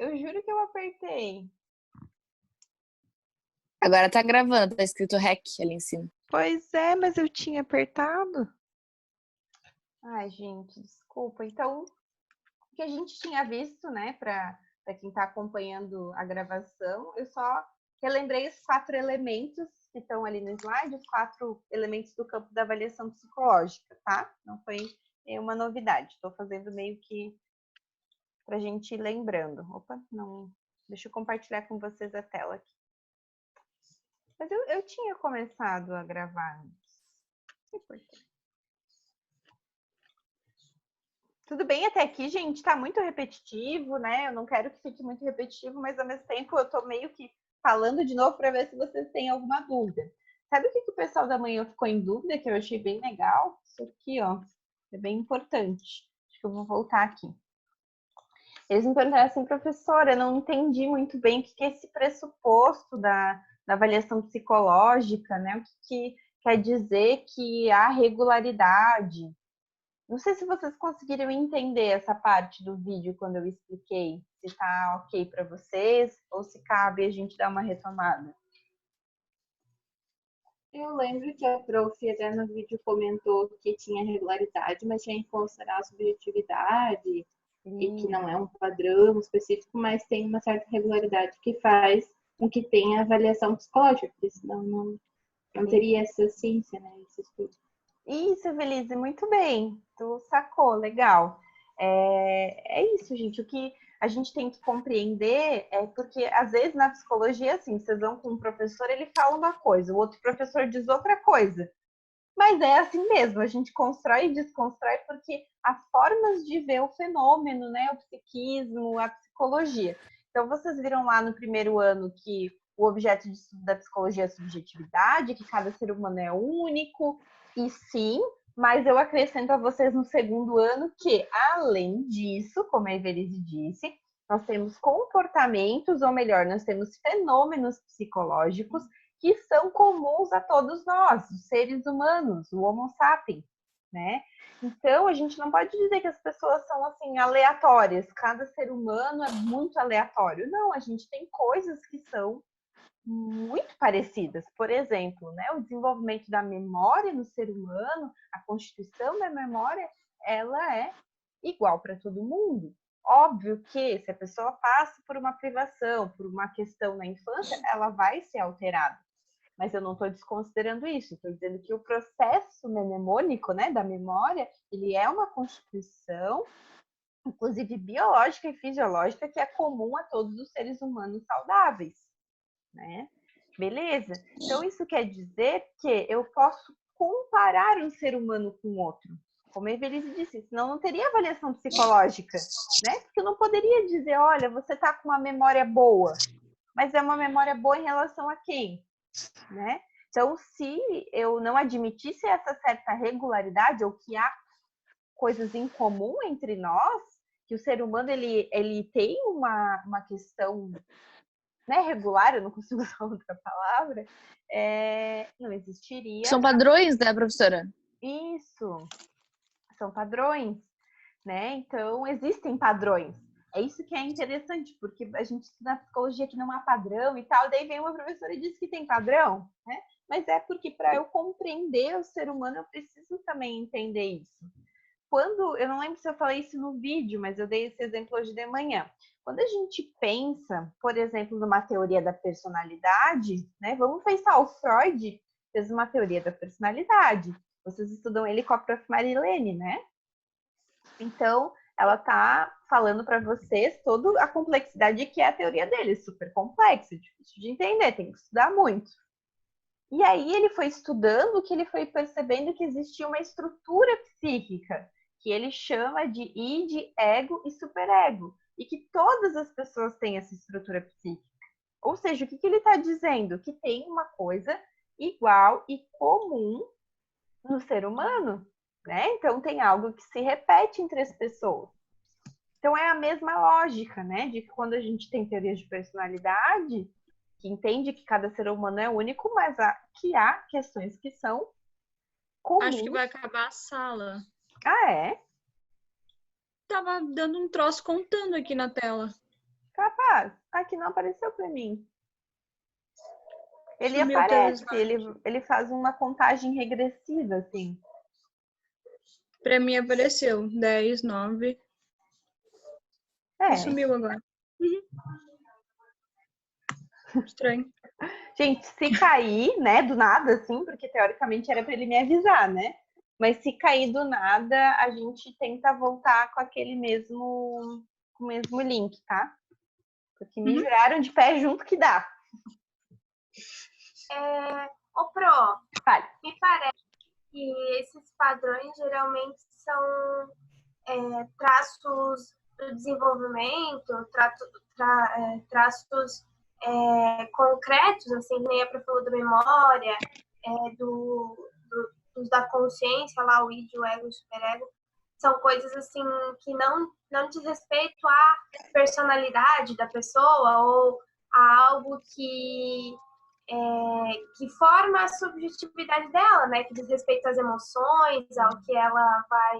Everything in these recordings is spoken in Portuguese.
Eu juro que eu apertei. Agora tá gravando, tá escrito REC ali em cima. Pois é, mas eu tinha apertado. Ai, gente, desculpa. Então, o que a gente tinha visto, né, para quem está acompanhando a gravação, eu só relembrei os 4 elementos que estão ali no slide, os 4 elementos do campo da avaliação psicológica, tá? Não foi uma novidade. Estou fazendo meio que para a gente ir lembrando. Opa, não. Deixa eu compartilhar com vocês a tela aqui. Mas eu tinha começado a gravar antes. Tudo bem até aqui, gente? Tá muito repetitivo, né? Eu não quero que fique muito repetitivo, mas ao mesmo tempo eu tô meio que falando de novo para ver se vocês têm alguma dúvida. Sabe o que o pessoal da manhã ficou em dúvida, que eu achei bem legal? Isso aqui, ó, é bem importante. Acho que eu vou voltar aqui. Eles me perguntaram assim, professora, eu não entendi muito bem o que é esse pressuposto da avaliação psicológica, né? O que quer dizer que há regularidade. Não sei se vocês conseguiram entender essa parte do vídeo quando eu expliquei, se tá ok para vocês ou se cabe a gente dar uma retomada. Eu lembro que a prof até no vídeo comentou que tinha regularidade, mas tinha que considerar a subjetividade e que não é um padrão específico, mas tem uma certa regularidade que faz com que tenha avaliação psicológica, porque senão não teria essa ciência, né, esse estudo. Isso, Evelise, muito bem. Tu sacou, legal. É isso, gente. O que a gente tem que compreender é porque, às vezes, na psicologia, assim, vocês vão com um professor, ele fala uma coisa, o outro professor diz outra coisa. Mas é assim mesmo, a gente constrói e desconstrói porque há formas de ver o fenômeno, né? O psiquismo, a psicologia. Então, vocês viram lá no primeiro ano que o objeto de estudo da psicologia é a subjetividade, que cada ser humano é único, e sim, mas eu acrescento a vocês no segundo ano que, além disso, como a Evelise disse, nós temos comportamentos, ou melhor, nós temos fenômenos psicológicos que são comuns a todos nós, os seres humanos, o Homo sapiens, né? Então, a gente não pode dizer que as pessoas são, assim, aleatórias, cada ser humano é muito aleatório. Não, a gente tem coisas que são muito parecidas. Por exemplo, né, o desenvolvimento da memória no ser humano, a constituição da memória, ela é igual para todo mundo. Óbvio que se a pessoa passa por uma privação, por uma questão na infância, ela vai ser alterada. Mas eu não estou desconsiderando isso, estou dizendo que o processo mnemônico, né, da memória, ele é uma constituição, inclusive biológica e fisiológica, que é comum a todos os seres humanos saudáveis, né? Beleza? Então, isso quer dizer que eu posso comparar um ser humano com outro. Como a Evelise disse, senão não teria avaliação psicológica, né? Porque eu não poderia dizer, olha, você está com uma memória boa, mas é uma memória boa em relação a quem? Né? Então, se eu não admitisse essa certa regularidade, ou que há coisas em comum entre nós, que o ser humano ele tem uma questão, né, regular, eu não consigo usar outra palavra, não existiria. São padrões, né, professora? Isso, são padrões, né? Então, existem padrões. É isso que é interessante, porque a gente estuda na psicologia que não há padrão e tal, daí vem uma professora e diz que tem padrão, né? Mas é porque para eu compreender o ser humano, eu preciso também entender isso. Quando, eu não lembro se eu falei isso no vídeo, mas eu dei esse exemplo hoje de manhã. Quando a gente pensa, por exemplo, numa teoria da personalidade, né? Vamos pensar, o Freud fez uma teoria da personalidade. Vocês estudam ele com a prof. Marilene, né? Então, ela está falando para vocês toda a complexidade que é a teoria dele, super complexa, difícil de entender, tem que estudar muito. E aí ele foi estudando que ele foi percebendo que existia uma estrutura psíquica, que ele chama de id, ego e superego, e que todas as pessoas têm essa estrutura psíquica. Ou seja, o que ele está dizendo? Que tem uma coisa igual e comum no ser humano, né? Então tem algo que se repete entre as pessoas. Então é a mesma lógica, né? De que quando a gente tem teorias de personalidade, que entende que cada ser humano é único, mas que há questões que são comuns. Acho que vai acabar a sala. Ah, é? Tava dando um troço contando aqui na tela. Capaz. faz? Aqui não apareceu para mim. Ele Sumiu aparece, pelos ele faz uma contagem regressiva, assim. Pra mim apareceu 10, 9 e É, sumiu agora. Estranho. gente, se cair, né, do nada, assim, porque teoricamente era para ele me avisar, né? Mas se cair do nada, a gente tenta voltar com aquele mesmo link, tá? Porque me juraram de pé junto que dá. Ô, Pro, Fale. me parece que esses padrões geralmente são traços do desenvolvimento, traços concretos, assim, que nem a Pro falou da memória, dos da consciência, lá, o id, o ego, o superego. São coisas, assim, que não diz respeito à personalidade da pessoa ou a algo que forma a subjetividade dela, né? Que diz respeito às emoções, ao que ela vai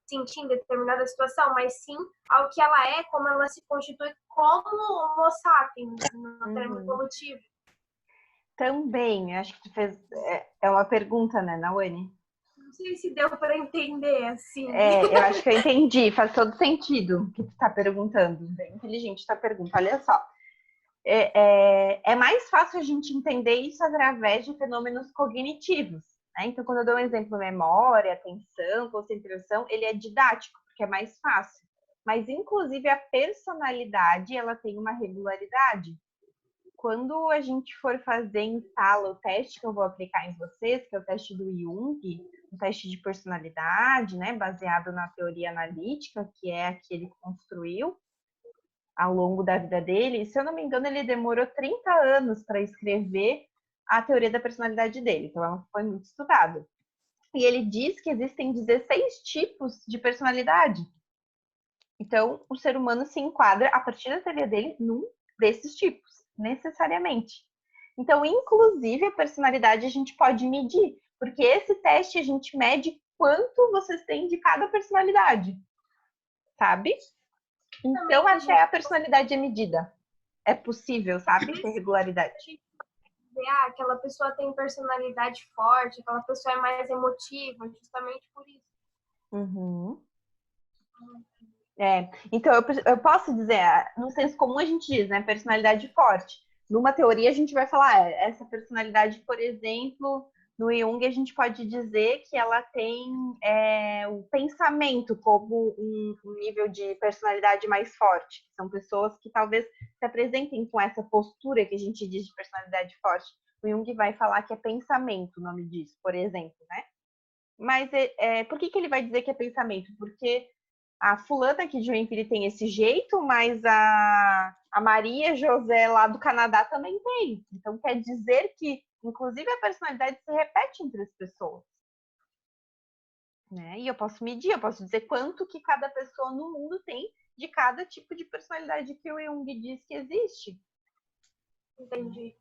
sentir em determinada situação, mas sim ao que ela é, como ela se constitui como Homo sapiens, no termo evolutivo. Também, acho que tu fez. É uma pergunta, né, Nawane? Não sei se deu para entender, assim. Eu acho que eu entendi, faz todo sentido o que tu está perguntando. Bem inteligente tua pergunta, olha só. É mais fácil a gente entender isso através de fenômenos cognitivos, né? Então, quando eu dou um exemplo, memória, atenção, concentração, ele é didático, porque é mais fácil. Mas, inclusive, a personalidade, ela tem uma regularidade. Quando a gente for fazer em sala o teste que eu vou aplicar em vocês, que é o teste do Jung, um teste de personalidade, né, baseado na teoria analítica, que é a que ele construiu ao longo da vida dele, se eu não me engano, ele demorou 30 anos para escrever a teoria da personalidade dele, então foi muito estudado. E ele diz que existem 16 tipos de personalidade. Então, o ser humano se enquadra, a partir da teoria dele, num desses tipos, necessariamente. Então, inclusive, a personalidade a gente pode medir, porque esse teste a gente mede quanto vocês têm de cada personalidade, sabe? Então, até a personalidade é medida. É possível, sabe? Ter regularidade. Aquela pessoa tem personalidade forte, aquela pessoa é mais emotiva, justamente por isso. Uhum. Então, eu posso dizer, no senso comum a gente diz, né? Personalidade forte. Numa teoria a gente vai falar, essa personalidade, por exemplo, no Jung a gente pode dizer que ela tem o pensamento como um nível de personalidade mais forte. São pessoas que talvez se apresentem com essa postura que a gente diz de personalidade forte. O Jung vai falar que é pensamento o nome disso, por exemplo, né? Mas por que ele vai dizer que é pensamento? Porque a fulana aqui de Joinville tem esse jeito, mas a Maria José lá do Canadá também tem. Então quer dizer que, inclusive, a personalidade se repete entre as pessoas. Né? E eu posso medir, eu posso dizer quanto que cada pessoa no mundo tem de cada tipo de personalidade que o Jung diz que existe. Entendi.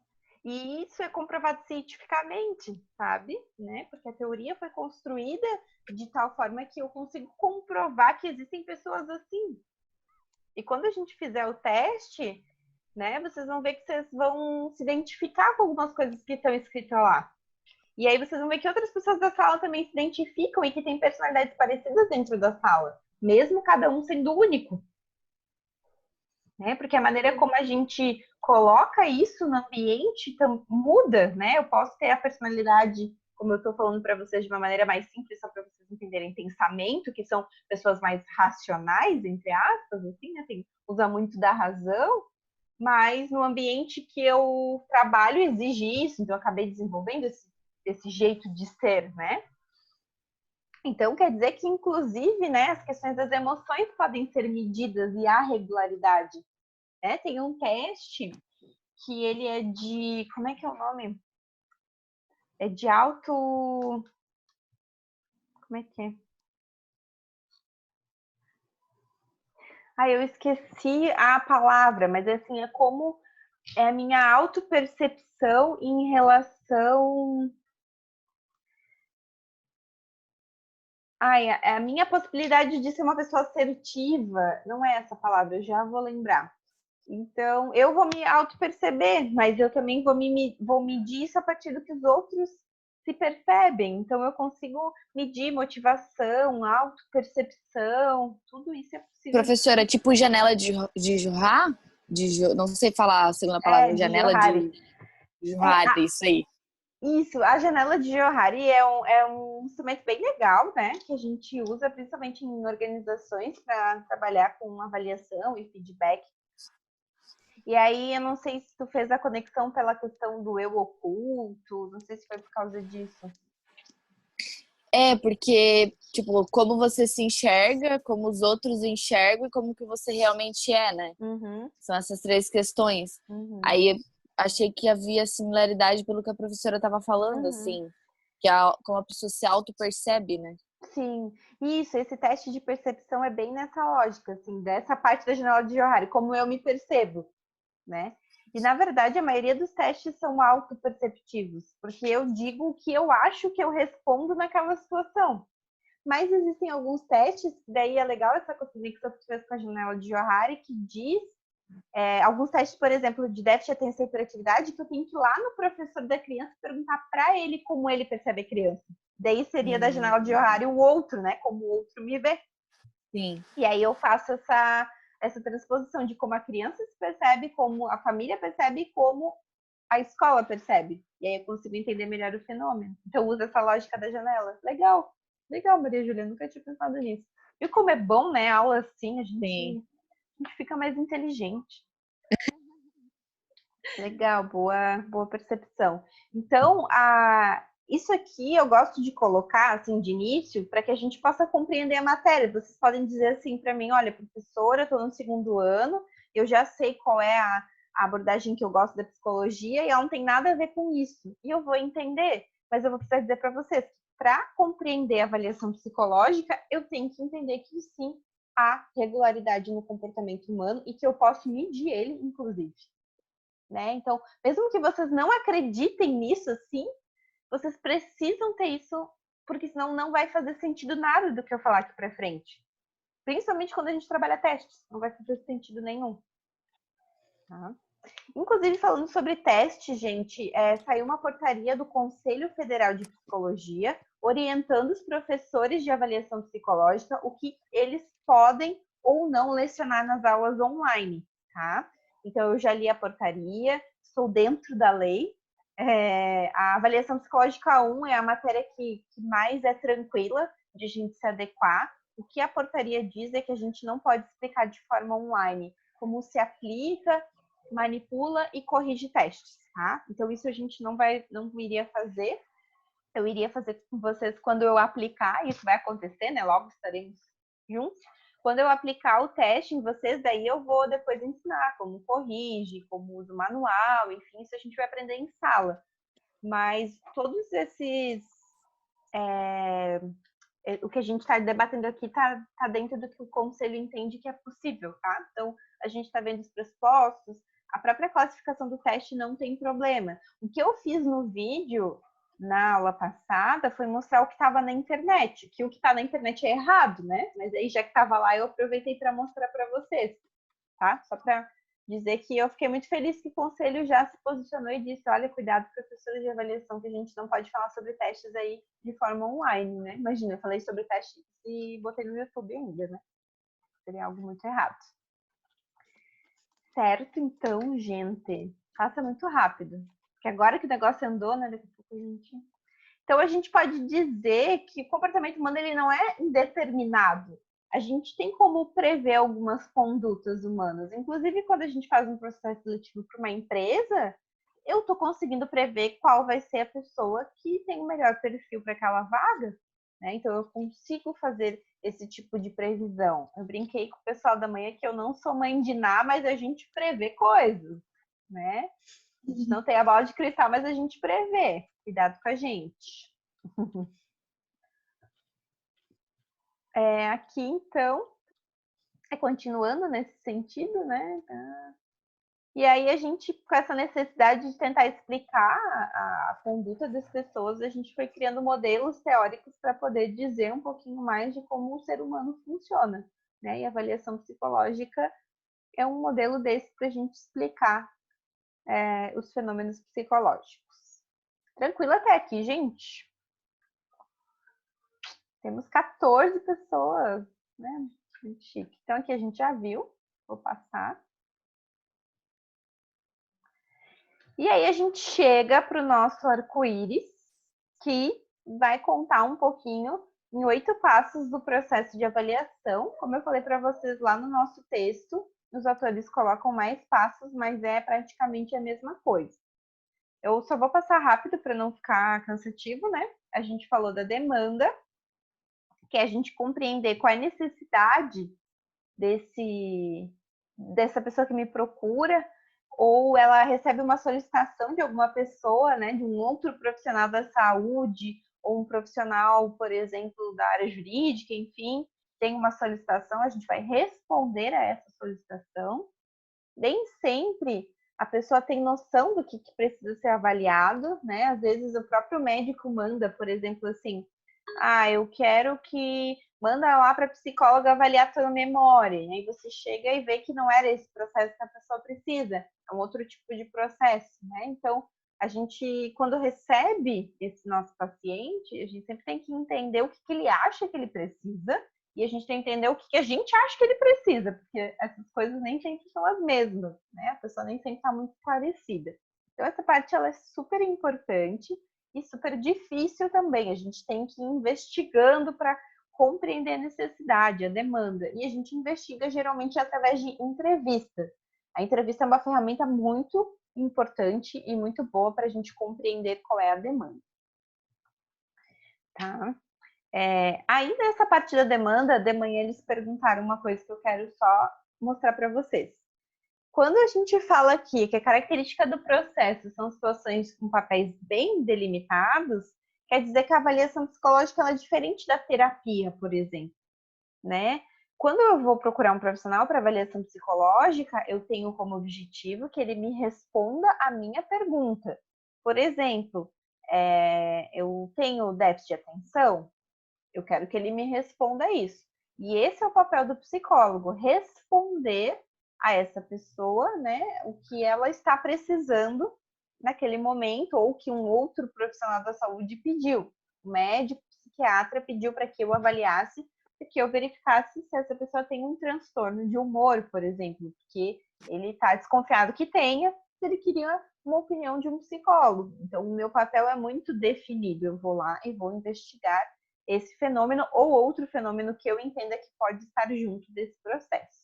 E isso é comprovado cientificamente, sabe? Né? Porque a teoria foi construída de tal forma que eu consigo comprovar que existem pessoas assim. E quando a gente fizer o teste, né, vocês vão ver que vocês vão se identificar com algumas coisas que estão escritas lá. E aí vocês vão ver que outras pessoas da sala também se identificam e que têm personalidades parecidas dentro da sala, mesmo cada um sendo único. Né? Porque a maneira como a gente coloca isso no ambiente muda, né? Eu posso ter a personalidade, como eu estou falando para vocês de uma maneira mais simples, só para vocês entenderem, pensamento, que são pessoas mais racionais, entre aspas, assim, né? Usa muito da razão, mas no ambiente que eu trabalho exige isso, então eu acabei desenvolvendo esse jeito de ser, né? Então, quer dizer que, inclusive, né, as questões das emoções podem ser medidas e há regularidade. Né? Tem um teste que ele é de... Como é que é o nome? É de auto... Como é que é? Eu esqueci a palavra, mas assim, é como é a minha autopercepção em relação... É a minha possibilidade de ser uma pessoa assertiva. Não é essa palavra, eu já vou lembrar. Então, eu vou me auto-perceber, mas eu também vou medir isso a partir do que os outros se percebem. Então, eu consigo medir motivação, auto-percepção, tudo isso é possível. Professora, tipo janela de Johar? Não sei falar a segunda palavra. De Janela Johari. de Johari, isso aí. Isso, a janela de Johari é um instrumento bem legal, né? Que a gente usa principalmente em organizações para trabalhar com avaliação e feedback. E aí, eu não sei se tu fez a conexão pela questão do eu oculto, não sei se foi por causa disso. Porque, tipo, como você se enxerga, como os outros enxergam e como que você realmente é, né? Uhum. São essas 3 questões. Aí, achei que havia similaridade pelo que a professora estava falando, assim. Que como a pessoa se auto-percebe, né? Sim, isso, esse teste de percepção é bem nessa lógica, assim, dessa parte da janela de Johari, como eu me percebo, né? E, na verdade, a maioria dos testes são autoperceptivos, porque eu digo o que eu acho que eu respondo naquela situação. Mas existem alguns testes, que daí é legal essa conexão que tu fez com a janela de Johari, que diz, alguns testes, por exemplo, de déficit de atenção e hiperatividade, que eu tenho que ir lá no professor da criança e perguntar para ele como ele percebe a criança. Daí seria da janela de Johari o outro, né? Como o outro me vê. Sim. E aí eu faço essa transposição de como a criança se percebe, como a família percebe e como a escola percebe. E aí eu consigo entender melhor o fenômeno. Então eu uso essa lógica da janela. Legal, Maria Júlia, nunca tinha pensado nisso. E como é bom, né, aula assim, a gente fica mais inteligente. Legal, boa percepção. Então, isso aqui eu gosto de colocar, assim, de início, para que a gente possa compreender a matéria. Vocês podem dizer assim para mim, olha, professora, eu estou no 2º ano, eu já sei qual é a abordagem que eu gosto da psicologia e ela não tem nada a ver com isso. E eu vou entender, mas eu vou precisar dizer para vocês, para compreender a avaliação psicológica, eu tenho que entender que sim, há regularidade no comportamento humano e que eu posso medir ele, inclusive. Né? Então, mesmo que vocês não acreditem nisso assim, vocês precisam ter isso, porque senão não vai fazer sentido nada do que eu falar aqui para frente. Principalmente quando a gente trabalha testes, não vai fazer sentido nenhum. Tá? Inclusive, falando sobre teste, gente, saiu uma portaria do Conselho Federal de Psicologia orientando os professores de avaliação psicológica o que eles podem ou não lecionar nas aulas online, tá? Então, eu já li a portaria, estou dentro da lei. A avaliação psicológica 1 é a matéria que mais é tranquila de a gente se adequar. O que a portaria diz é que a gente não pode explicar de forma online como se aplica, manipula e corrige testes, tá? Então, isso a gente não iria fazer. Eu iria fazer com vocês quando eu aplicar, isso vai acontecer, né? Logo estaremos juntos. Quando eu aplicar o teste em vocês, daí eu vou depois ensinar como corrige, como usa o manual, enfim, isso a gente vai aprender em sala. Mas todos esses... o que a gente está debatendo aqui está dentro do que o conselho entende que é possível, tá? Então, a gente está vendo os pressupostos, a própria classificação do teste não tem problema. O que eu fiz no vídeo, na aula passada, foi mostrar o que estava na internet, que o que está na internet é errado, né? Mas aí, já que estava lá, eu aproveitei para mostrar para vocês, tá? Só para dizer que eu fiquei muito feliz que o conselho já se posicionou e disse, olha, cuidado, professores de avaliação, que a gente não pode falar sobre testes aí de forma online, né? Imagina, eu falei sobre testes e botei no YouTube ainda, né? Seria algo muito errado. Certo, então, gente, faça muito rápido, porque agora que o negócio andou, né, daqui a pouco a gente... Então, a gente pode dizer que o comportamento humano ele não é indeterminado. A gente tem como prever algumas condutas humanas. Inclusive, quando a gente faz um processo seletivo para uma empresa, eu estou conseguindo prever qual vai ser a pessoa que tem o melhor perfil para aquela vaga. Né? Então, eu consigo fazer esse tipo de previsão. Eu brinquei com o pessoal da manhã que eu não sou mãe de nada, mas a gente prevê coisas. Né? A gente não tem a bola de cristal, mas a gente prevê. Cuidado com a gente. Aqui, então, continuando nesse sentido, né? E aí a gente, com essa necessidade de tentar explicar a conduta das pessoas, a gente foi criando modelos teóricos para poder dizer um pouquinho mais de como o ser humano funciona, né? E a avaliação psicológica é um modelo desse para a gente explicar os fenômenos psicológicos. Tranquilo até aqui, gente? Temos 14 pessoas, né? Muito chique. Então, aqui a gente já viu. Vou passar. E aí, a gente chega para o nosso arco-íris, que vai contar um pouquinho em 8 passos do processo de avaliação. Como eu falei para vocês lá no nosso texto, os autores colocam mais passos, mas é praticamente a mesma coisa. Eu só vou passar rápido para não ficar cansativo, né? A gente falou da demanda, que é a gente compreender qual é a necessidade dessa pessoa que me procura, ou ela recebe uma solicitação de alguma pessoa, né, de um outro profissional da saúde, ou um profissional, por exemplo, da área jurídica, enfim, tem uma solicitação, a gente vai responder a essa solicitação. Nem sempre a pessoa tem noção do que precisa ser avaliado, né? Às vezes o próprio médico manda, por exemplo, assim, eu quero que manda lá para a psicóloga avaliar a tua memória. E aí você chega e vê que não era esse processo que a pessoa precisa, é um outro tipo de processo, né? Então, a gente, quando recebe esse nosso paciente, a gente sempre tem que entender o que ele acha que ele precisa e a gente tem que entender o que a gente acha que ele precisa, porque essas coisas nem sempre são as mesmas, né? A pessoa nem sempre está muito esclarecida. Então, essa parte ela é super importante e super difícil também. A gente tem que ir investigando para compreender a necessidade, a demanda. E a gente investiga geralmente através de entrevistas. A entrevista é uma ferramenta muito importante e muito boa para a gente compreender qual é a demanda. Tá? Aí nessa parte da demanda, de manhã eles perguntaram uma coisa que eu quero só mostrar para vocês. Quando a gente fala aqui que a característica do processo são situações com papéis bem delimitados, quer dizer que a avaliação psicológica ela é diferente da terapia, por exemplo, né? Quando eu vou procurar um profissional para avaliação psicológica, eu tenho como objetivo que ele me responda a minha pergunta. Por exemplo, eu tenho déficit de atenção, eu quero que ele me responda isso. E esse é o papel do psicólogo, responder a essa pessoa, né, o que ela está precisando naquele momento ou que um outro profissional da saúde pediu. O médico, o psiquiatra pediu para que eu avaliasse, para que eu verificasse se essa pessoa tem um transtorno de humor, por exemplo, porque ele está desconfiado que tenha, se ele queria uma opinião de um psicólogo. Então, o meu papel é muito definido. Eu vou lá e vou investigar esse fenômeno ou outro fenômeno que eu entenda que pode estar junto desse processo.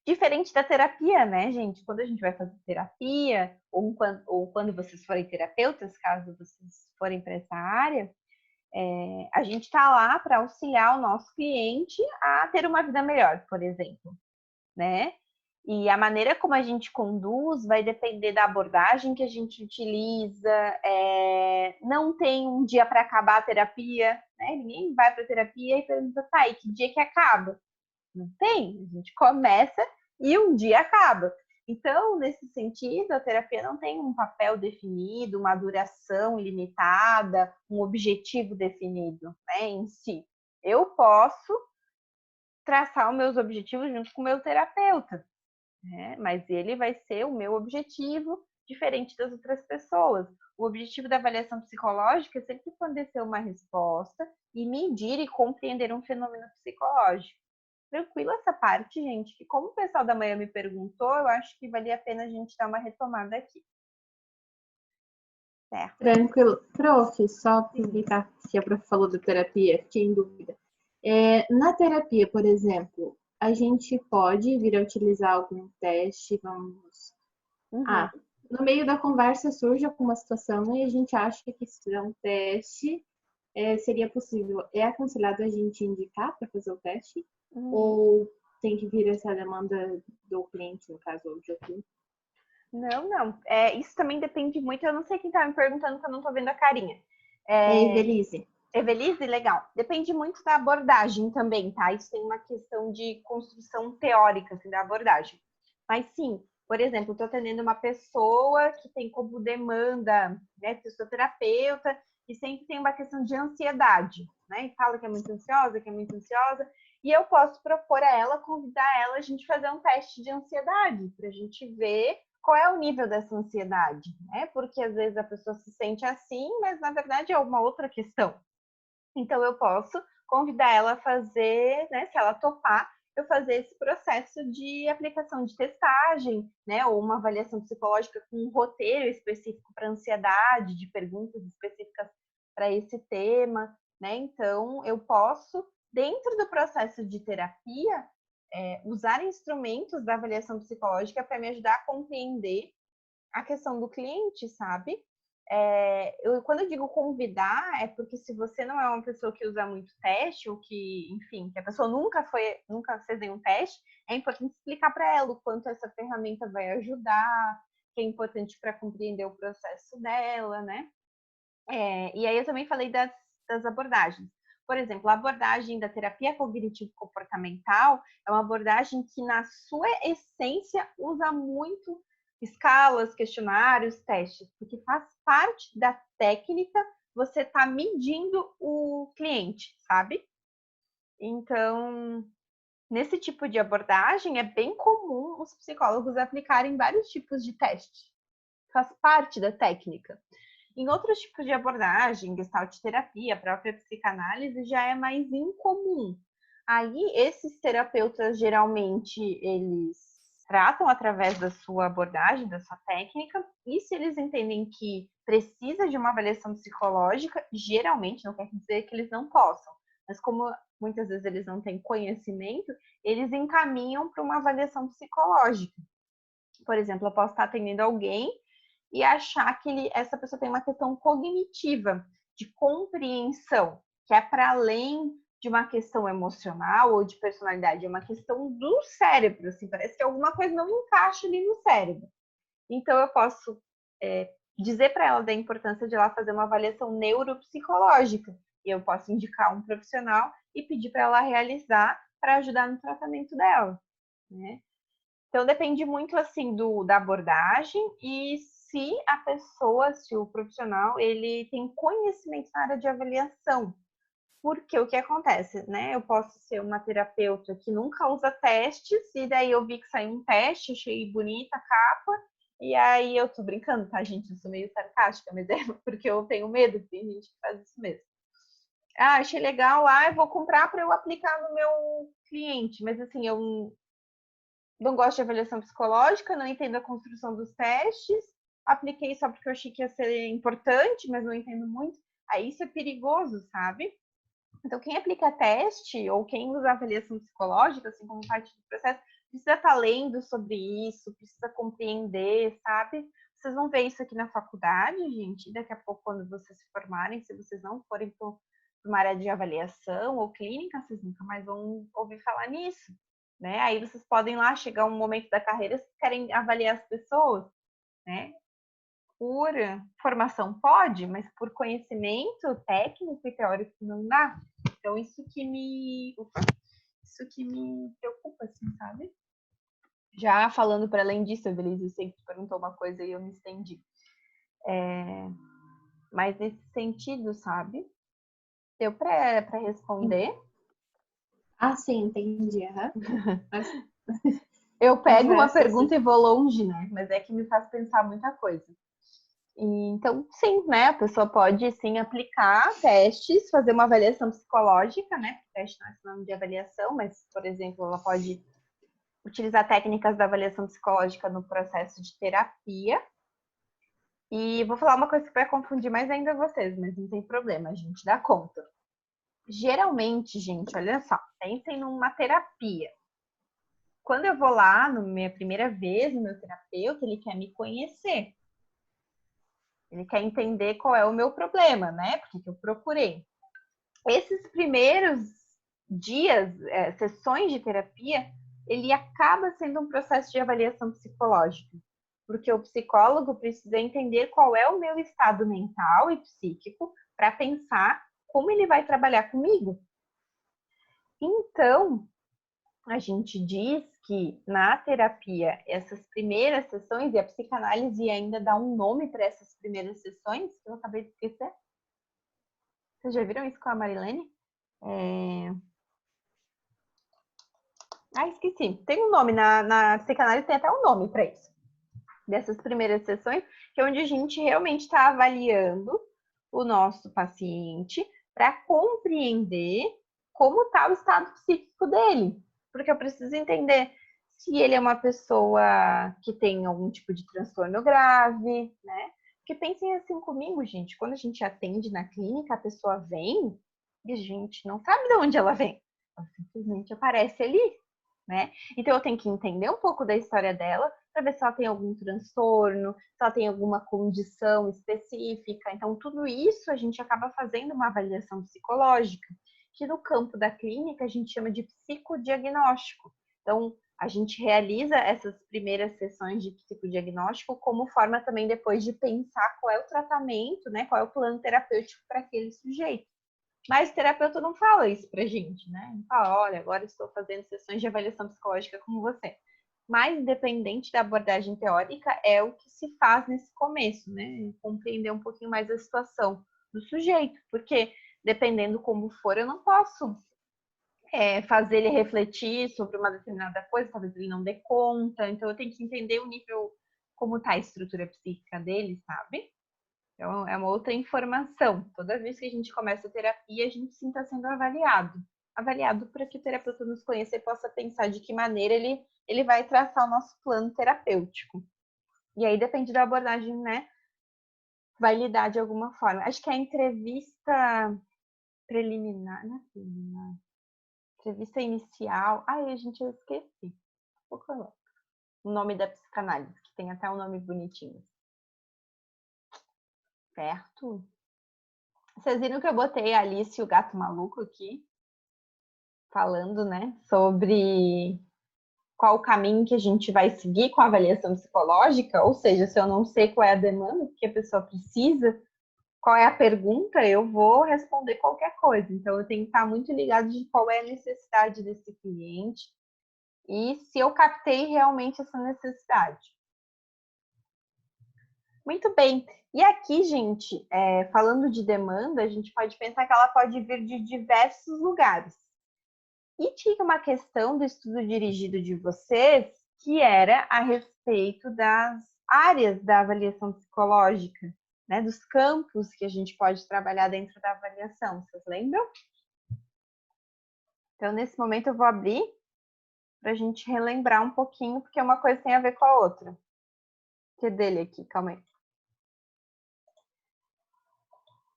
Diferente da terapia, né, gente? Quando a gente vai fazer terapia, ou quando vocês forem terapeutas, caso vocês forem para essa área, a gente está lá para auxiliar o nosso cliente a ter uma vida melhor, por exemplo, né? E a maneira como a gente conduz vai depender da abordagem que a gente utiliza. Não tem um dia para acabar a terapia, né? Ninguém vai para a terapia e pergunta, tá, e que dia que acaba? Não tem. A gente começa e um dia acaba. Então, nesse sentido, a terapia não tem um papel definido, uma duração limitada, um objetivo definido, né, em si. Eu posso traçar os meus objetivos junto com o meu terapeuta, né? Mas ele vai ser o meu objetivo, diferente das outras pessoas. O objetivo da avaliação psicológica é sempre fornecer uma resposta e medir e compreender um fenômeno psicológico. Tranquilo essa parte, gente, que como o pessoal da manhã me perguntou, eu acho que valia a pena a gente dar uma retomada aqui. Certo. Tranquilo. Prof, só aproveitar que a prof falou da terapia, fiquei em dúvida. Na terapia, por exemplo, a gente pode vir a utilizar algum teste, vamos... No meio da conversa surge alguma situação e a gente acha que se fizer um teste, seria possível. É aconselhado a gente indicar para fazer o teste? Ou tem que vir essa demanda do cliente, no caso, ou de outro? Não. Isso também depende muito. Eu não sei quem tá me perguntando, que eu não tô vendo a carinha. Evelise. Evelise, legal. Depende muito da abordagem também, tá? Isso tem uma questão de construção teórica assim, da abordagem. Mas sim, por exemplo, eu tô atendendo uma pessoa que tem como demanda, né, fisioterapeuta, e sempre tem uma questão de ansiedade, né? E fala que é muito ansiosa, E eu posso propor a ela, convidar ela, a gente fazer um teste de ansiedade, para a gente ver qual é o nível dessa ansiedade, né? Porque às vezes a pessoa se sente assim, mas na verdade é uma outra questão. Então eu posso convidar ela a fazer, né? Se ela topar, eu fazer esse processo de aplicação de testagem, né? Ou uma avaliação psicológica com um roteiro específico para ansiedade, de perguntas específicas para esse tema, né? Então eu posso, dentro do processo de terapia, usar instrumentos da avaliação psicológica para me ajudar a compreender a questão do cliente, sabe? Quando eu digo convidar, é porque se você não é uma pessoa que usa muito teste, ou que, enfim, que a pessoa nunca fez nenhum teste, é importante explicar para ela o quanto essa ferramenta vai ajudar, que é importante para compreender o processo dela, né? E aí eu também falei das abordagens. Por exemplo, a abordagem da terapia cognitivo-comportamental é uma abordagem que, na sua essência, usa muito escalas, questionários, testes, porque faz parte da técnica você estar medindo o cliente, sabe? Então, nesse tipo de abordagem, é bem comum os psicólogos aplicarem vários tipos de teste. Faz parte da técnica. Em outros tipos de abordagem, gestalt terapia, a própria psicanálise, já é mais incomum. Aí, esses terapeutas, geralmente, eles tratam através da sua abordagem, da sua técnica, e se eles entendem que precisa de uma avaliação psicológica, geralmente, não quer dizer que eles não possam, mas como muitas vezes eles não têm conhecimento, eles encaminham para uma avaliação psicológica. Por exemplo, eu posso estar atendendo alguém e achar que essa pessoa tem uma questão cognitiva, de compreensão, que é para além de uma questão emocional ou de personalidade, é uma questão do cérebro, assim, parece que alguma coisa não encaixa ali no cérebro. Então, eu posso dizer para ela da importância de ela fazer uma avaliação neuropsicológica, e eu posso indicar um profissional e pedir para ela realizar para ajudar no tratamento dela, né? Então, depende muito, assim, da abordagem e se a pessoa, se o profissional, ele tem conhecimento na área de avaliação. Porque o que acontece, né? Eu posso ser uma terapeuta que nunca usa testes e daí eu vi que saiu um teste, achei bonita a capa e aí eu tô brincando, tá, gente? Eu sou meio sarcástica, mas é porque eu tenho medo, tem gente que faz isso mesmo. Ah, achei legal, eu vou comprar para eu aplicar no meu cliente, mas assim, eu não gosto de avaliação psicológica, não entendo a construção dos testes, apliquei só porque eu achei que ia ser importante, mas não entendo muito. Aí isso é perigoso, sabe? Então, quem aplica teste ou quem usa avaliação psicológica, assim como parte do processo, precisa estar lendo sobre isso, precisa compreender, sabe? Vocês vão ver isso aqui na faculdade, gente, daqui a pouco, quando vocês se formarem, se vocês não forem para uma área de avaliação ou clínica, vocês nunca mais vão ouvir falar nisso, né? Aí vocês podem lá chegar um momento da carreira, vocês querem avaliar as pessoas, né? Por formação pode, mas por conhecimento técnico e teórico não dá. Então, isso que me preocupa, assim, sabe? Já falando para além disso, Evelise, eu sei que tu perguntou uma coisa e eu me estendi. Mas nesse sentido, sabe? Deu para responder? Ah, sim, entendi. Eu pego uma pergunta e vou longe, né? Mas é que me faz pensar muita coisa. Então, sim, né? A pessoa pode, sim, aplicar testes, fazer uma avaliação psicológica, né? Teste não é sinônimo de avaliação, mas, por exemplo, ela pode utilizar técnicas da avaliação psicológica no processo de terapia. E vou falar uma coisa que vai confundir mais ainda vocês, mas não tem problema, a gente dá conta. Geralmente, gente, olha só, pensem numa terapia. Quando eu vou lá, na minha primeira vez, no meu terapeuta, ele quer me conhecer. Ele quer entender qual é o meu problema, né? Porque eu procurei. Esses primeiros dias, sessões de terapia, ele acaba sendo um processo de avaliação psicológica. Porque o psicólogo precisa entender qual é o meu estado mental e psíquico para pensar como ele vai trabalhar comigo. Então, a gente diz que na terapia, essas primeiras sessões, e a psicanálise ainda dá um nome para essas primeiras sessões, que eu acabei de esquecer. Vocês já viram isso com a Marilene? Ah, esqueci. Tem um nome, na psicanálise tem até um nome para isso. Dessas primeiras sessões, que é onde a gente realmente está avaliando o nosso paciente para compreender como está o estado psíquico dele. Porque eu preciso entender se ele é uma pessoa que tem algum tipo de transtorno grave, né? Porque pensem assim comigo, gente, quando a gente atende na clínica, a pessoa vem e a gente não sabe de onde ela vem. Ela simplesmente aparece ali, né? Então eu tenho que entender um pouco da história dela para ver se ela tem algum transtorno, se ela tem alguma condição específica. Então tudo isso a gente acaba fazendo uma avaliação psicológica, que no campo da clínica a gente chama de psicodiagnóstico. Então a gente realiza essas primeiras sessões de psicodiagnóstico como forma também depois de pensar qual é o tratamento, né? Qual é o plano terapêutico para aquele sujeito. Mas o terapeuta não fala isso pra gente, né? Não fala, olha, agora estou fazendo sessões de avaliação psicológica com você. Mas, independente da abordagem teórica, é o que se faz nesse começo, né? Compreender um pouquinho mais a situação do sujeito. Porque, dependendo como for, eu não posso fazer ele refletir sobre uma determinada coisa, talvez ele não dê conta. Então, eu tenho que entender o nível, como está a estrutura psíquica dele, sabe? Então, é uma outra informação. Toda vez que a gente começa a terapia, a gente sim está sendo avaliado. Avaliado para que o terapeuta nos conheça e possa pensar de que maneira ele vai traçar o nosso plano terapêutico. E aí depende da abordagem, né? Vai lidar de alguma forma. Acho que a entrevista preliminar, não é preliminar, entrevista inicial. Ai, a gente, eu esqueci. Vou colocar o nome da psicanálise, que tem até um nome bonitinho. Certo? Vocês viram que eu botei a Alice e o Gato Maluco aqui? Falando, né, sobre qual o caminho que a gente vai seguir com a avaliação psicológica, ou seja, se eu não sei qual é a demanda que a pessoa precisa, qual é a pergunta, eu vou responder qualquer coisa. Então, eu tenho que estar muito ligado de qual é a necessidade desse cliente e se eu captei realmente essa necessidade. Muito bem. E aqui, gente, falando de demanda, a gente pode pensar que ela pode vir de diversos lugares. E tinha uma questão do estudo dirigido de vocês, que era a respeito das áreas da avaliação psicológica, né? Dos campos que a gente pode trabalhar dentro da avaliação. Vocês lembram? Então, nesse momento, eu vou abrir para a gente relembrar um pouquinho, porque uma coisa tem a ver com a outra. Que é dele aqui, calma aí.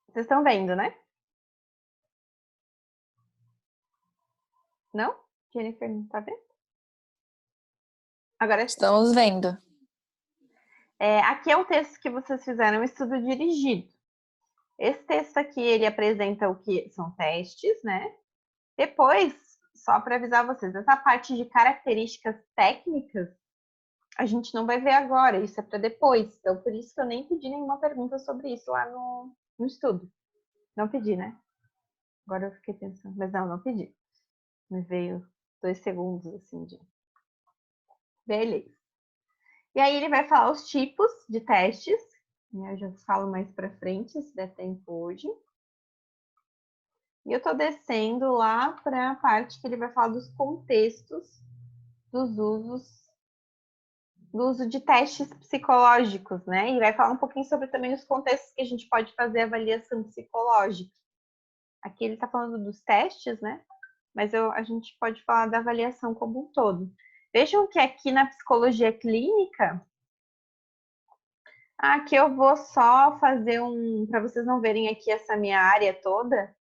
Vocês estão vendo, né? Não? Jennifer não está vendo? Agora sim. Estamos vendo. Aqui é um texto que vocês fizeram um estudo dirigido. Esse texto aqui, ele apresenta o que são testes, né? Depois, só para avisar vocês, essa parte de características técnicas, a gente não vai ver agora, isso é para depois. Então, por isso que eu nem pedi nenhuma pergunta sobre isso lá no estudo. Não pedi, né? Agora eu fiquei pensando, mas não pedi. Me veio 2 segundos, assim, de... Beleza. E aí ele vai falar os tipos de testes, né? Eu já falo mais para frente, se der tempo hoje. E eu tô descendo lá para a parte que ele vai falar dos contextos do uso de testes psicológicos, né? E vai falar um pouquinho sobre também os contextos que a gente pode fazer avaliação psicológica. Aqui ele está falando dos testes, né? Mas a gente pode falar da avaliação como um todo. Vejam que aqui na psicologia clínica, aqui eu vou só fazer para vocês não verem aqui essa minha área toda,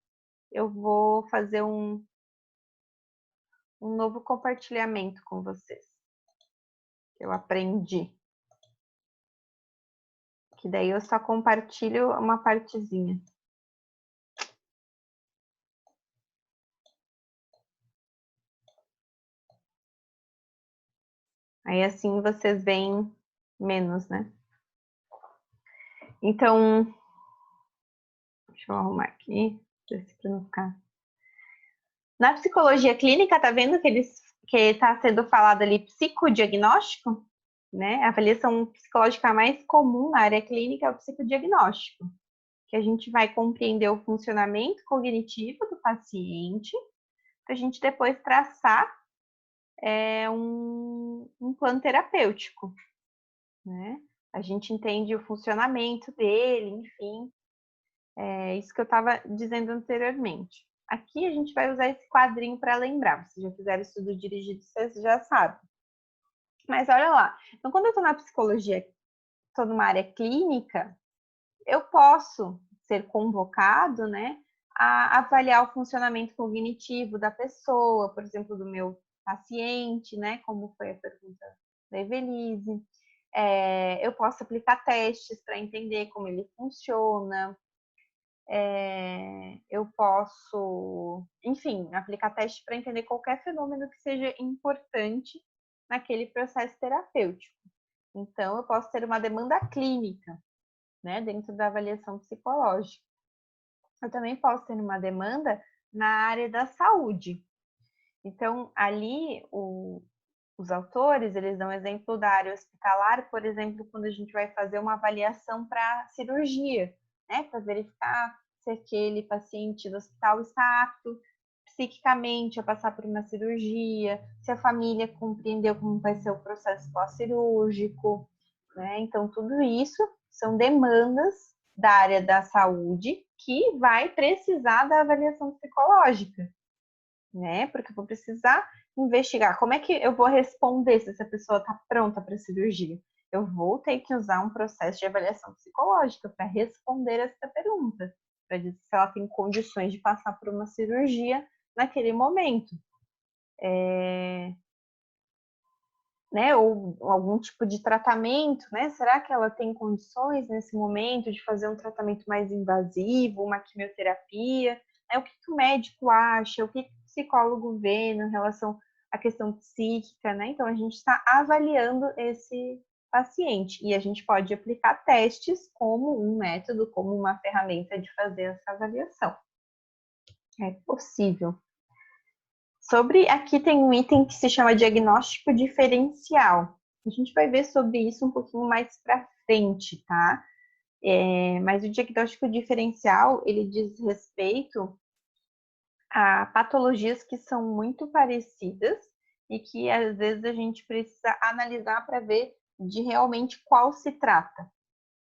eu vou fazer um novo compartilhamento com vocês. Eu aprendi. Que daí eu só compartilho uma partezinha. Aí assim vocês veem menos, né? Então, deixa eu arrumar aqui, para não ficar. Na psicologia clínica, tá vendo que está sendo falado ali psicodiagnóstico, né? A avaliação psicológica mais comum na área clínica é o psicodiagnóstico, que a gente vai compreender o funcionamento cognitivo do paciente, para a gente depois traçar um plano terapêutico, né? A gente entende o funcionamento dele, enfim. É isso que eu estava dizendo anteriormente. Aqui a gente vai usar esse quadrinho para lembrar. Vocês já fizeram estudo dirigido, vocês já sabem. Mas olha lá, então quando eu estou na psicologia, estou numa área clínica, eu posso ser convocado, né, a avaliar o funcionamento cognitivo da pessoa, por exemplo, do meu paciente, né, como foi a pergunta da Evelise. Eu posso aplicar testes para entender como ele funciona. Eu posso, enfim, aplicar testes para entender qualquer fenômeno que seja importante naquele processo terapêutico. Então, eu posso ter uma demanda clínica, né, dentro da avaliação psicológica. Eu também posso ter uma demanda na área da saúde. Então, ali, os autores, eles dão exemplo da área hospitalar, por exemplo, quando a gente vai fazer uma avaliação para cirurgia, né, para verificar se aquele paciente do hospital está apto psiquicamente a passar por uma cirurgia, se a família compreendeu como vai ser o processo pós-cirúrgico, né? Então, tudo isso são demandas da área da saúde que vai precisar da avaliação psicológica, né? Porque eu vou precisar investigar como é que eu vou responder se essa pessoa está pronta para a cirurgia. Eu vou ter que usar um processo de avaliação psicológica para responder essa pergunta, para dizer se ela tem condições de passar por uma cirurgia naquele momento. Né? Ou algum tipo de tratamento, né? Será que ela tem condições nesse momento de fazer um tratamento mais invasivo, uma quimioterapia? O que o médico acha? O que o psicólogo vê em relação à questão psíquica, né? Então, a gente está avaliando esse paciente e a gente pode aplicar testes como um método, como uma ferramenta de fazer essa avaliação. É possível. Aqui tem um item que se chama diagnóstico diferencial. A gente vai ver sobre isso um pouquinho mais para frente, tá? Mas o diagnóstico diferencial, ele diz respeito a patologias que são muito parecidas e que às vezes a gente precisa analisar para ver de realmente qual se trata.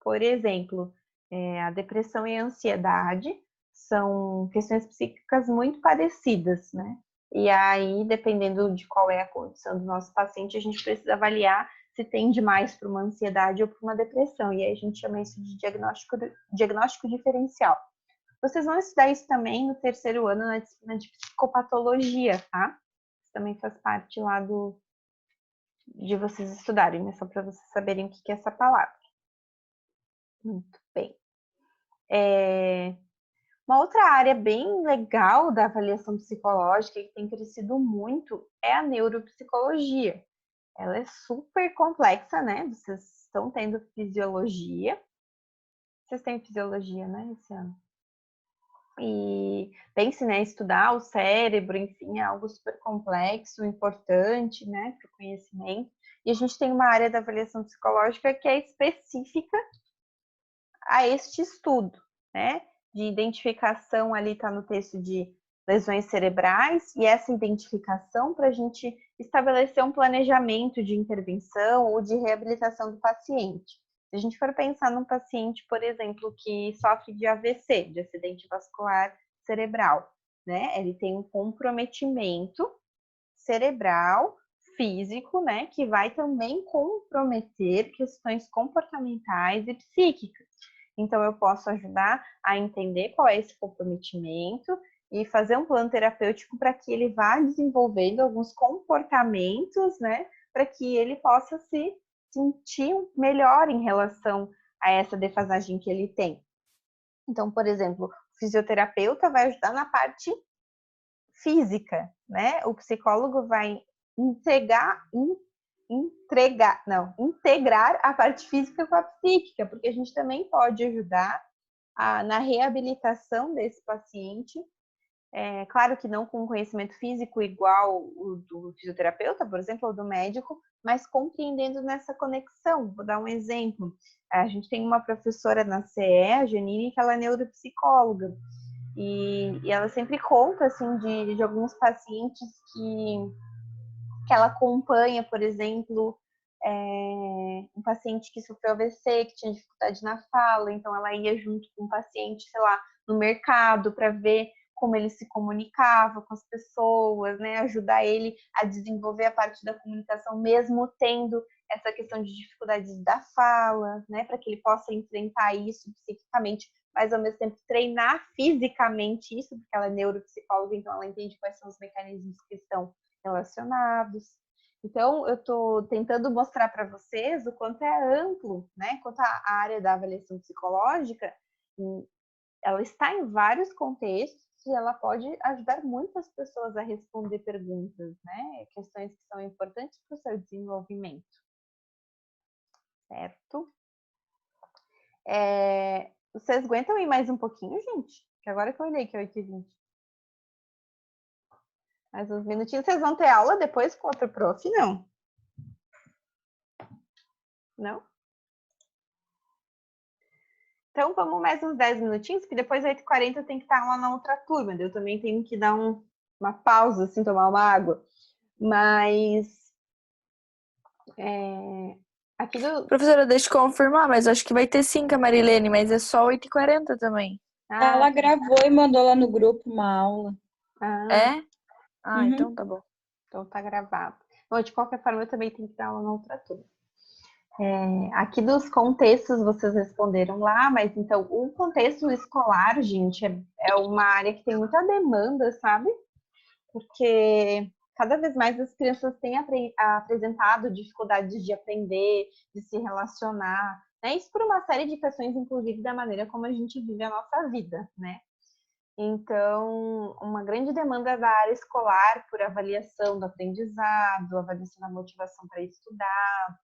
Por exemplo, a depressão e a ansiedade são questões psíquicas muito parecidas, né? E aí, dependendo de qual é a condição do nosso paciente, a gente precisa avaliar se tende mais para uma ansiedade ou para uma depressão. E aí a gente chama isso de diagnóstico diferencial. Vocês vão estudar isso também no terceiro ano na disciplina de psicopatologia, tá? Isso também faz parte lá de vocês estudarem, mas só para vocês saberem o que é essa palavra. Muito bem. Uma outra área bem legal da avaliação psicológica que tem crescido muito é a neuropsicologia. Ela é super complexa, né? Vocês estão tendo fisiologia. Vocês têm fisiologia, né, esse ano? E pense, né, estudar o cérebro, enfim, é algo super complexo, importante, né, para o conhecimento. E a gente tem uma área da avaliação psicológica que é específica a este estudo, né? De identificação, ali está no texto de lesões cerebrais, e essa identificação para a gente estabelecer um planejamento de intervenção ou de reabilitação do paciente. Se a gente for pensar num paciente, por exemplo, que sofre de AVC, de acidente vascular cerebral, né? Ele tem um comprometimento cerebral, físico, né? Que vai também comprometer questões comportamentais e psíquicas. Então, eu posso ajudar a entender qual é esse comprometimento e fazer um plano terapêutico para que ele vá desenvolvendo alguns comportamentos, né? Para que ele possa se sentir melhor em relação a essa defasagem que ele tem. Então, por exemplo, o fisioterapeuta vai ajudar na parte física, né? O psicólogo vai integrar a parte física com a psíquica, porque a gente também pode ajudar na reabilitação desse paciente. Claro que não com conhecimento físico igual o do fisioterapeuta, por exemplo, ou do médico, mas compreendendo nessa conexão. Vou dar um exemplo. A gente tem uma professora na CE, a Janine, que ela é neuropsicóloga. E ela sempre conta, assim, de alguns pacientes que que ela acompanha, por exemplo, um paciente que sofreu AVC, que tinha dificuldade na fala, então ela ia junto com o paciente, sei lá, no mercado para ver como ele se comunicava com as pessoas, né? Ajudar ele a desenvolver a parte da comunicação, mesmo tendo essa questão de dificuldades da fala, né? Para que ele possa enfrentar isso psiquicamente, mas ao mesmo tempo treinar fisicamente isso, porque ela é neuropsicóloga, então ela entende quais são os mecanismos que estão relacionados. Então, eu estou tentando mostrar para vocês o quanto é amplo, né? Quanto a área da avaliação psicológica, ela está em vários contextos e ela pode ajudar muitas pessoas a responder perguntas, né? Questões que são importantes para o seu desenvolvimento. Certo? Vocês aguentam ir mais um pouquinho, gente? Que agora que eu olhei que é 8h20. Mais uns minutinhos. Vocês vão ter aula depois com outro prof? Não? Não? Então, vamos mais uns 10 minutinhos, que depois 8h40 eu tenho que estar lá na outra turma. Eu também tenho que dar uma pausa, assim, tomar uma água. Mas... aqui do... Professora, deixa eu confirmar, mas acho que vai ter sim com a Marilene, mas é só 8h40 também. Ela gravou e mandou lá no grupo uma aula. É? Então tá bom. Então tá gravado. Bom, de qualquer forma, eu também tenho que dar aula na outra turma. Aqui dos contextos vocês responderam lá, mas então o contexto escolar, gente, é uma área que tem muita demanda, sabe? Porque cada vez mais as crianças têm apresentado dificuldades de aprender, de se relacionar, né? Isso por uma série de questões, inclusive da maneira como a gente vive a nossa vida, né? Então, uma grande demanda da área escolar por avaliação do aprendizado, avaliação da motivação para estudar,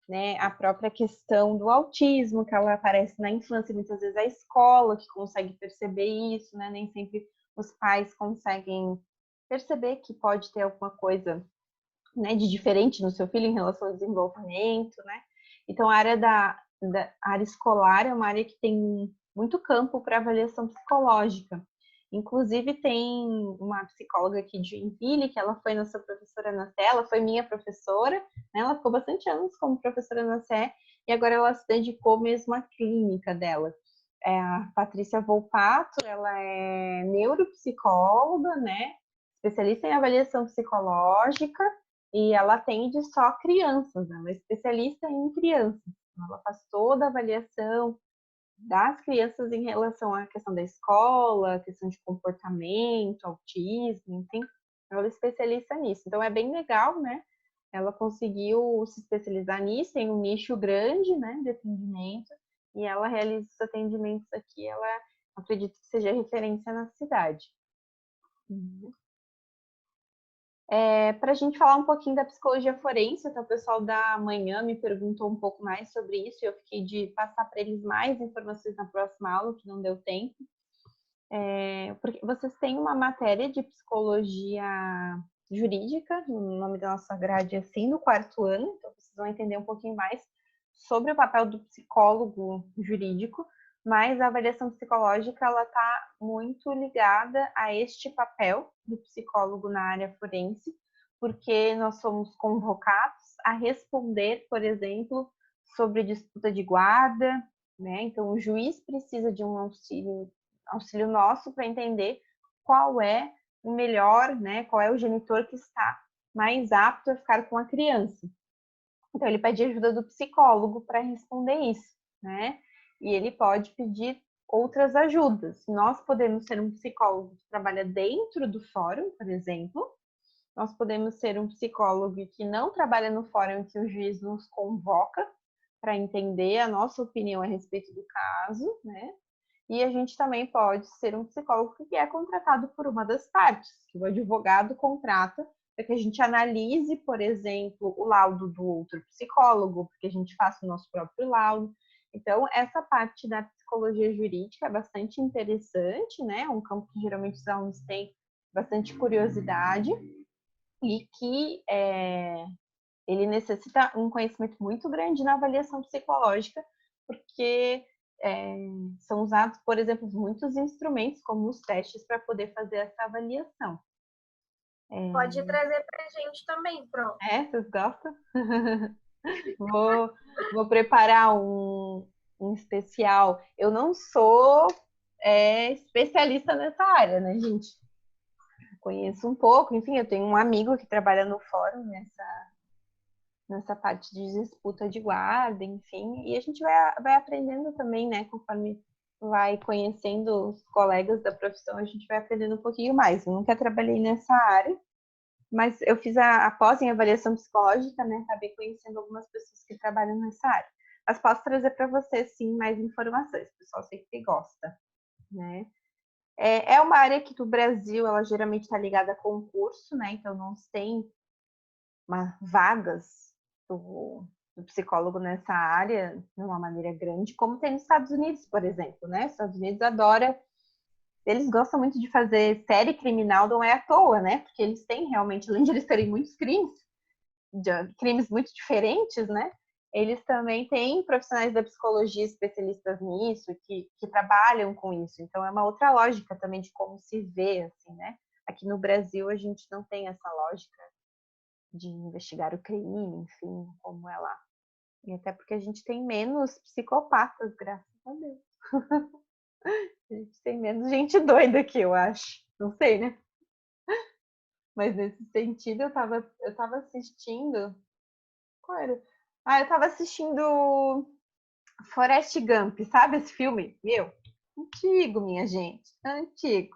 né, a própria questão do autismo, que ela aparece na infância, muitas vezes a escola que consegue perceber isso, né, nem sempre os pais conseguem perceber que pode ter alguma coisa, né, de diferente no seu filho em relação ao desenvolvimento, né. Então, a área da área escolar é uma área que tem muito campo para avaliação psicológica. Inclusive, tem uma psicóloga aqui de Joinville, que ela foi nossa professora na Sé, ela foi minha professora, né? Ela ficou bastante anos como professora na Sé, e agora ela se dedicou mesmo à clínica dela. A Patrícia Volpato, ela é neuropsicóloga, né? Especialista em avaliação psicológica, e ela atende só crianças, ela é especialista em crianças. Ela faz toda a avaliação das crianças em relação à questão da escola, questão de comportamento, autismo, enfim, ela é especialista nisso. Então é bem legal, né? Ela conseguiu se especializar nisso, tem um nicho grande, né, de atendimento, e ela realiza os atendimentos aqui, ela acredito que seja referência na cidade. Para a gente falar um pouquinho da psicologia forense, então o pessoal da manhã me perguntou um pouco mais sobre isso, e eu fiquei de passar para eles mais informações na próxima aula, que não deu tempo. Porque vocês têm uma matéria de psicologia jurídica, o nome da nossa grade é assim, no 4º ano, então vocês vão entender um pouquinho mais sobre o papel do psicólogo jurídico, mas a avaliação psicológica ela está muito ligada a este papel do psicólogo na área forense, porque nós somos convocados a responder, por exemplo, sobre disputa de guarda, né? Então o juiz precisa de um auxílio nosso para entender qual é o melhor, né? Qual é o genitor que está mais apto a ficar com a criança. Então ele pede ajuda do psicólogo para responder isso, né? E ele pode pedir outras ajudas. Nós podemos ser um psicólogo que trabalha dentro do fórum, por exemplo. Nós podemos ser um psicólogo que não trabalha no fórum, que o juiz nos convoca para entender a nossa opinião a respeito do caso, né? E a gente também pode ser um psicólogo que é contratado por uma das partes, que o advogado contrata para que a gente analise, por exemplo, o laudo do outro psicólogo, porque a gente faça o nosso próprio laudo. Então, essa parte da psicologia jurídica é bastante interessante, né? É um campo que geralmente os alunos têm bastante curiosidade e que ele necessita um conhecimento muito grande na avaliação psicológica, porque são usados, por exemplo, muitos instrumentos, como os testes, para poder fazer essa avaliação. Pode trazer pra gente também, pronto. Vocês gostam? Vou preparar um especial. Eu não sou especialista nessa área, né, gente? Conheço um pouco, enfim, eu tenho um amigo que trabalha no fórum nessa parte de disputa de guarda, enfim, e a gente vai aprendendo também, né, conforme vai conhecendo os colegas da profissão, a gente vai aprendendo um pouquinho mais. Eu nunca trabalhei nessa área, mas eu fiz a pós em avaliação psicológica, né, acabei conhecendo algumas pessoas que trabalham nessa área. Mas posso trazer para você, sim, mais informações, o pessoal sempre gosta, né. É uma área que do Brasil, ela geralmente está ligada a concurso, né? Então não tem vagas do psicólogo nessa área de uma maneira grande, como tem nos Estados Unidos, por exemplo, né? Os Estados Unidos eles gostam muito de fazer série criminal, não é à toa, né? Porque eles têm realmente, além de eles terem muitos crimes muito diferentes, né? Eles também têm profissionais da psicologia especialistas nisso, que trabalham com isso. Então, é uma outra lógica também de como se vê, assim, né? Aqui no Brasil, a gente não tem essa lógica de investigar o crime, enfim, como é lá. E até porque a gente tem menos psicopatas, graças a Deus. A gente tem menos gente doida aqui, eu acho. Não sei, né? Mas nesse sentido, eu tava assistindo... Qual era? Eu tava assistindo Forrest Gump, sabe esse filme? Meu, antigo, minha gente, antigo.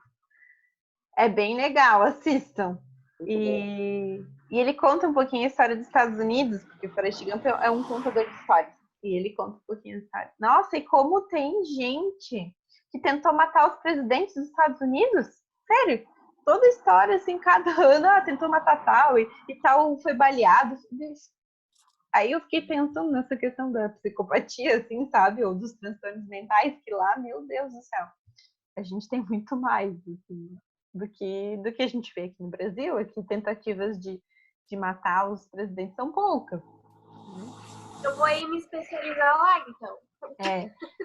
É bem legal, assistam. E ele conta um pouquinho a história dos Estados Unidos, porque o Forrest Gump é um contador de histórias. E ele conta um pouquinho a história. Nossa, e como tem gente que tentou matar os presidentes dos Estados Unidos? Sério? Toda história, assim, cada ano, tentou matar tal e tal foi baleado. Aí eu fiquei pensando nessa questão da psicopatia, assim, sabe? Ou dos transtornos mentais, que lá, meu Deus do céu, a gente tem muito mais assim, do que a gente vê aqui no Brasil. Aqui tentativas de matar os presidentes são poucas. Eu vou aí me especializar lá, então.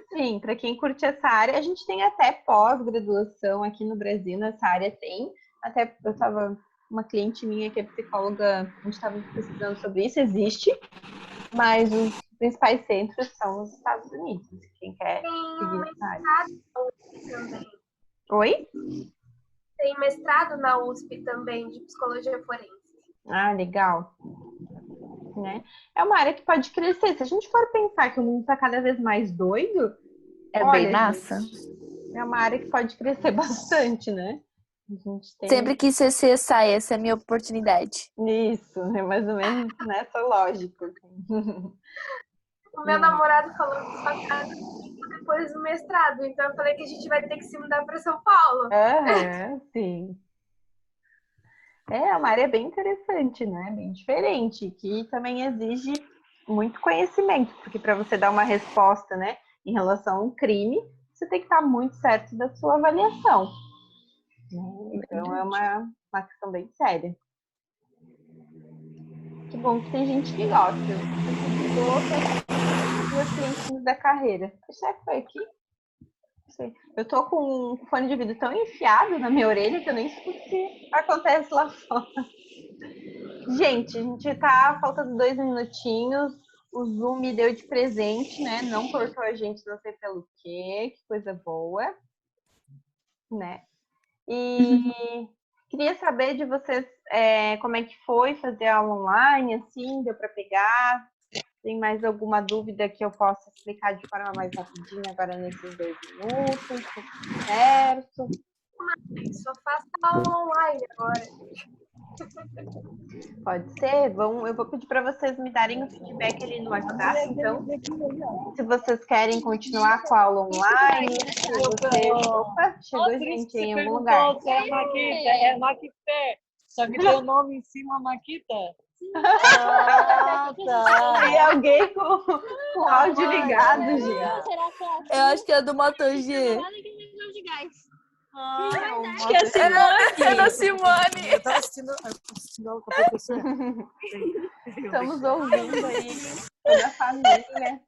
Sim, para quem curte essa área, a gente tem até pós-graduação aqui no Brasil, nessa área tem. Até eu estava... Uma cliente minha que é psicóloga, a gente estava pesquisando sobre isso, existe, mas os principais centros são os Estados Unidos. Quem quer seguir essa área. Também. Oi? Tem mestrado na USP também, de psicologia forense. Legal. Né? É uma área que pode crescer. Se a gente for pensar que o mundo está cada vez mais doido, bem massa. É uma área que pode crescer bastante, né? A gente tem... Sempre quis ser CSI, essa é a minha oportunidade. Isso, é mais ou menos nessa lógica. O meu namorado falou que só casa depois do mestrado, então eu falei que a gente vai ter que se mudar para São Paulo. Sim. É uma área bem interessante, né? Bem diferente, que também exige muito conhecimento, porque para você dar uma resposta, né, em relação a um crime, você tem que estar muito certo da sua avaliação. Então é uma questão bem séria. Que bom que tem gente que gosta. Duas clientes da carreira. Será que foi aqui? Não sei. Eu tô com um fone de ouvido tão enfiado na minha orelha que eu nem escuto o que acontece lá fora. Gente, a gente tá faltando 2 minutinhos. O Zoom me deu de presente, né? Não cortou a gente, não sei pelo quê. Que coisa boa. Né? E queria saber de vocês como é que foi fazer aula online, assim, deu para pegar? Tem mais alguma dúvida que eu possa explicar de forma mais rapidinha agora nesses 2 minutos? Tudo certo? Só faço aula online agora. Pode ser? Eu vou pedir para vocês me darem o feedback ali no WhatsApp, então. Se vocês querem continuar com a aula online, se vocês... Opa, chegou gente em algum lugar. Se é Maquita, é Maquité. Só que tem o nome em cima, Maquita. Tem alguém com o áudio ligado, gente. Eu acho que é do Moto G. Acho que é a Simone. É da Simone. Eu tava assistindo aula com a professora. Estamos ouvindo aí toda a família.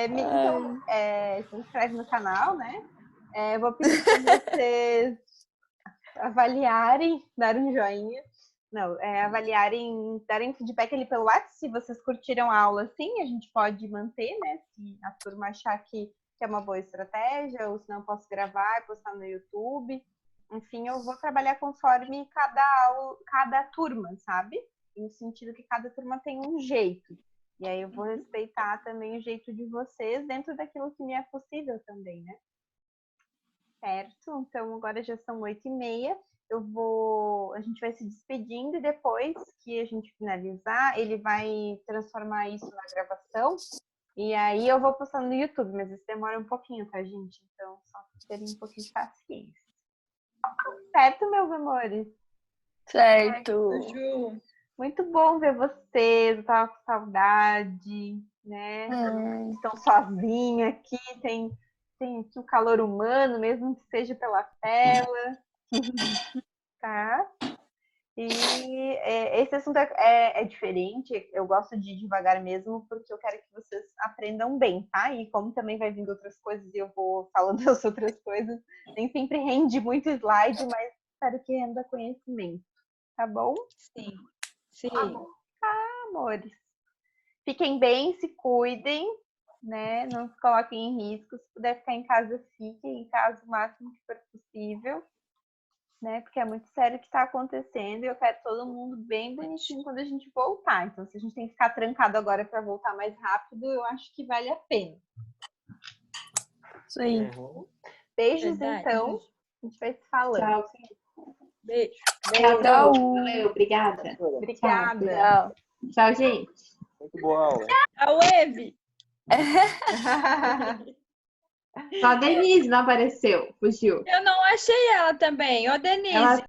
Então, se inscreve no canal, né? Eu vou pedir para vocês avaliarem, dar um joinha. Não, avaliarem, darem feedback ali pelo WhatsApp, se vocês curtiram a aula, sim, a gente pode manter, né? Se a turma achar que é uma boa estratégia, ou se não posso gravar e postar no YouTube. Enfim, eu vou trabalhar conforme cada turma, sabe? No sentido que cada turma tem um jeito. E aí eu vou respeitar também o jeito de vocês dentro daquilo que me é possível também, né? Certo? Então agora já são 8h30. A gente vai se despedindo e depois que a gente finalizar, ele vai transformar isso na gravação. E aí eu vou postar no YouTube, mas isso demora um pouquinho, tá, gente? Então só terem um pouquinho de paciência. Certo, meus amores? Certo. Ju. Muito bom ver vocês, eu tava com saudade, né? Estão sozinhas aqui, tem aqui o calor humano, mesmo que seja pela tela. Tá? E esse assunto é diferente, eu gosto de ir devagar mesmo, porque eu quero que vocês aprendam bem, tá? E como também vai vindo outras coisas e eu vou falando das outras coisas, nem sempre rende muito slide, mas espero que renda conhecimento, tá bom? Sim. Sim. Amores. Fiquem bem, se cuidem, né? Não se coloquem em risco. Se puder ficar em casa, fiquem em casa o máximo que for possível, né? Porque é muito sério o que está acontecendo e eu quero todo mundo bem bonitinho quando a gente voltar. Então, se a gente tem que ficar trancado agora para voltar mais rápido, eu acho que vale a pena. Isso aí. Beijos, Verdade. então. A gente vai se falando. Tchau. Beijo. Tchau. Valeu, obrigada. Obrigada. Tchau, gente. Muito boa aula. A Wave. Só a Denise não apareceu, fugiu. Eu não achei ela também. Ô, Denise. Ela